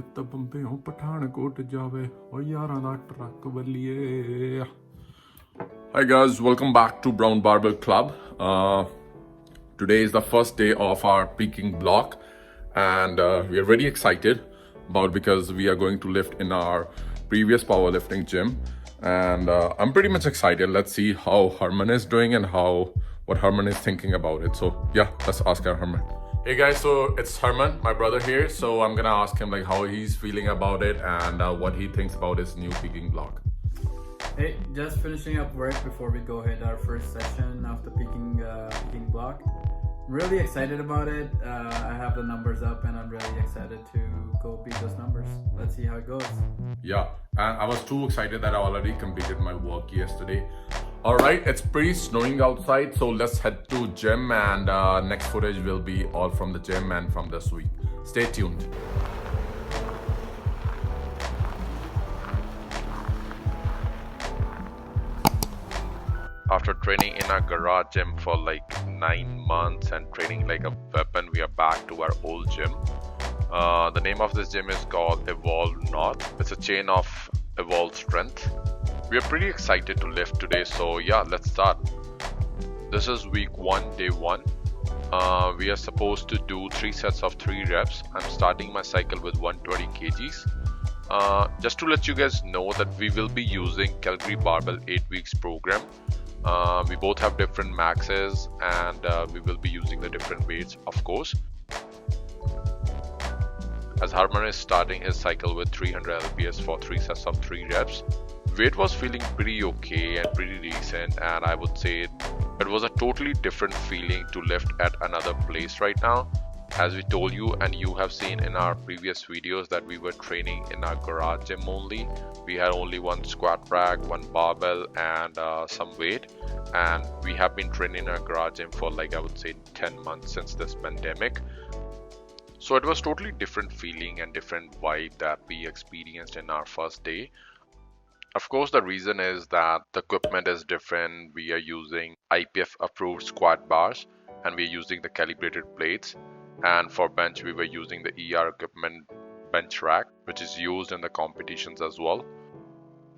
ਨਿਤ ਬੰਬਿਓਂ ਪਠਾਨਕੋਟ ਜਾਵੇ ਓ ਯਾਰਾਂ ਦਾ truck Baliye Hi guys, welcome back to Brown Barbell Club. Today is the first day of our peaking block and we are very excited because we are going to lift in our previous powerlifting gym and I'm pretty much excited. Let's see how Herman is doing and what Herman is thinking about it. So yeah, let's ask our Herman. Hey guys, so it's Herman, my brother here. So I'm gonna ask him like how he's feeling about it and what he thinks about his new peaking block. Hey, just finishing up work before we go hit our first session of the peaking block. I'm really excited about it. I have the numbers up and I'm really excited to go beat those numbers. Let's see how it goes. Yeah, and I was too excited that I already completed my work yesterday. All right, it's pretty snowing outside, so let's head to gym and next footage will be all from the gym and from this week. Stay tuned. After training in our garage gym for like 9 months and training like a weapon, we are back to our old gym. The name of this gym is called Evolve North. It's a chain of Evolve Strength. We are pretty excited to lift today, so yeah, let's start. This is week 1, day 1. We are supposed to do 3 sets of 3 reps. I'm starting my cycle with 120 kgs. Just to let you guys know that we will be using Calgary Barbell 8 weeks program. We both have different maxes and we will be using the different weights, of course. As Herman is starting his cycle with 300 lbs for 3 sets of 3 reps. Weight was feeling pretty okay and pretty decent, and I would say it was a totally different feeling to lift at another place right now. As we told you and you have seen in our previous videos that we were training in our garage gym only. We had only one squat rack, one barbell and some weight, and we have been training in our garage gym for like I would say 10 months since this pandemic. So it was totally different feeling and different vibe that we experienced in our first day. Of course, the reason is that the equipment is different. We are using IPF approved squat bars and we are using the calibrated plates. And for bench, we were using the ER equipment bench rack, which is used in the competitions as well.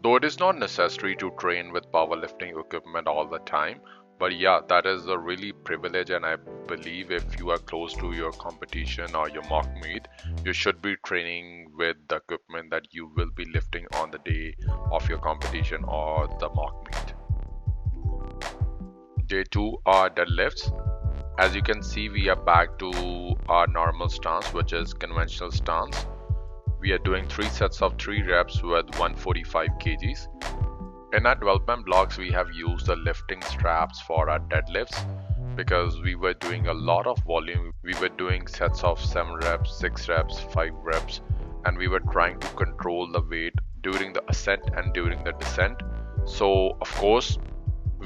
Though it is not necessary to train with powerlifting equipment all the time, but yeah, that is a really privilege, and I believe if you are close to your competition or your mock meet, you should be training with the equipment that you will be lifting on the day of your competition or the mock meet. Day 2 are deadlifts. As you can see, we are back to our normal stance, which is conventional stance. We are doing 3 sets of 3 reps with 145 kgs. In our development blocks, we have used the lifting straps for our deadlifts because we were doing a lot of volume. We were doing sets of 7 reps, 6 reps, 5 reps, and we were trying to control the weight during the ascent and during the descent. So, of course,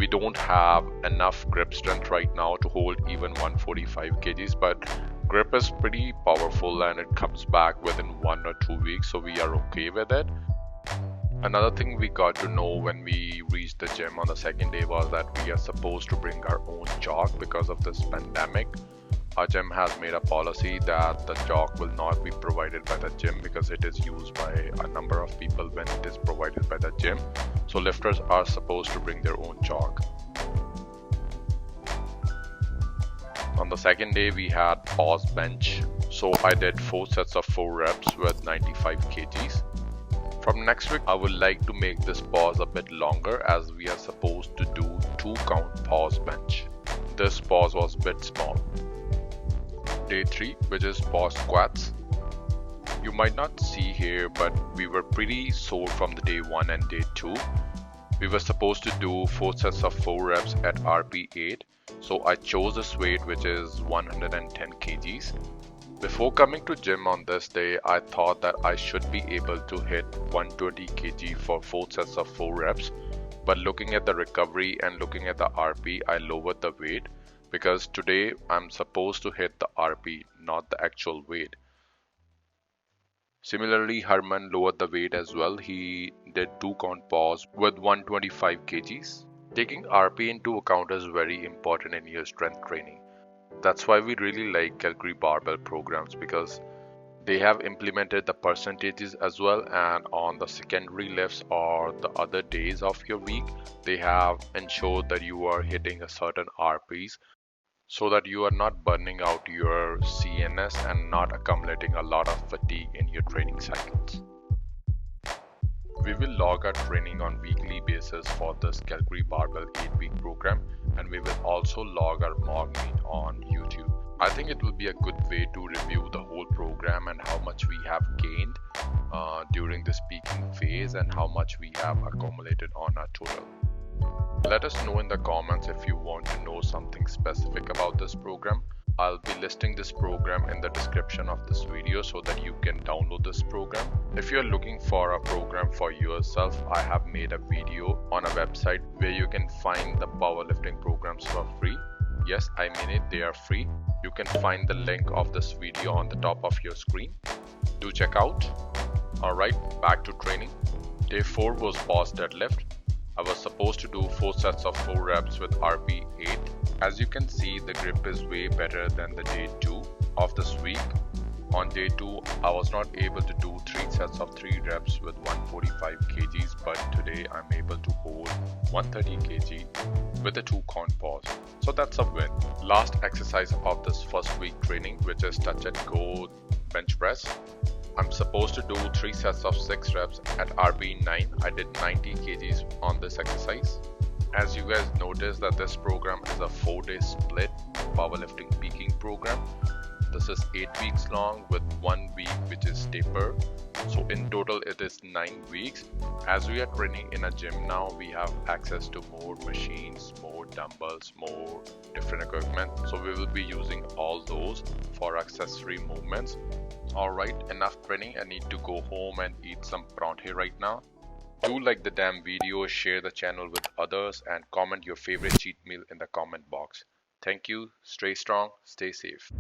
we don't have enough grip strength right now to hold even 145 kgs, but grip is pretty powerful and it comes back within 1 or 2 weeks, so we are okay with it. Another thing we got to know when we reached the gym on the second day was that we are supposed to bring our own chalk because of this pandemic. Our gym has made a policy that the chalk will not be provided by the gym because it is used by a number of people when it is provided by the gym. So lifters are supposed to bring their own chalk. On the second day, we had pause bench. So I did 4 sets of 4 reps with 95 kgs. From next week, I would like to make this pause a bit longer as we are supposed to do 2 count pause bench. This pause was a bit small. Day 3, which is pause squats. You might not see here, but we were pretty sore from the day 1 and day 2. We were supposed to do 4 sets of 4 reps at RP8. So I chose this weight, which is 110 kgs. Before coming to gym on this day, I thought that I should be able to hit 120 kg for 4 sets of 4 reps. But looking at the recovery and looking at the RP, I lowered the weight because today I'm supposed to hit the RP, not the actual weight. Similarly, Herman lowered the weight as well. He did 2 count pause with 125 kgs. Taking RP into account is very important in your strength training. That's why we really like Calgary Barbell programs because They have implemented the percentages as well, and on the secondary lifts or the other days of your week, they have ensured that you are hitting a certain RPs so that you are not burning out your CNS and not accumulating a lot of fatigue in your training cycles. We will log our training on weekly basis for this Calgary Barbell 8-week program, and we will also log our mock meet on YouTube. I think it will be a good way to review the whole program and how much we have gained during this peaking phase and how much we have accumulated on our total. Let us know in the comments if you want to know something specific about this program. I'll be listing this program in the description of this video so that you can download this program. If you're looking for a program for yourself, I have made a video on a website where you can find the powerlifting programs for free. Yes, I mean it, they are free. You can find the link of this video on the top of your screen. Do check out. Alright, back to training. Day 4 was pause deadlift. I was supposed to do 4 sets of 4 reps with RP 8. As you can see, the grip is way better than the day 2 of this week. On day 2, I was not able to do 3 sets of 3 reps with 145 kgs, but today I'm able to hold 130 kg with a 2 count pause. So that's a win. Last exercise of this first week training, which is touch and go bench press. I'm supposed to do 3 sets of 6 reps at RB9. I did 90 kgs on this exercise. As you guys notice that this program is a 4-day split powerlifting peaking program. This is 8 weeks long with 1 week which is taper. So in total it is 9 weeks. As we are training in a gym now, we have access to more machines, more dumbbells, more different equipment. So we will be using all those for accessory movements. Alright, enough training. I need to go home and eat some pronte right now. Do like the damn video, share the channel with others, and comment your favorite cheat meal in the comment box. Thank you, stay strong, stay safe.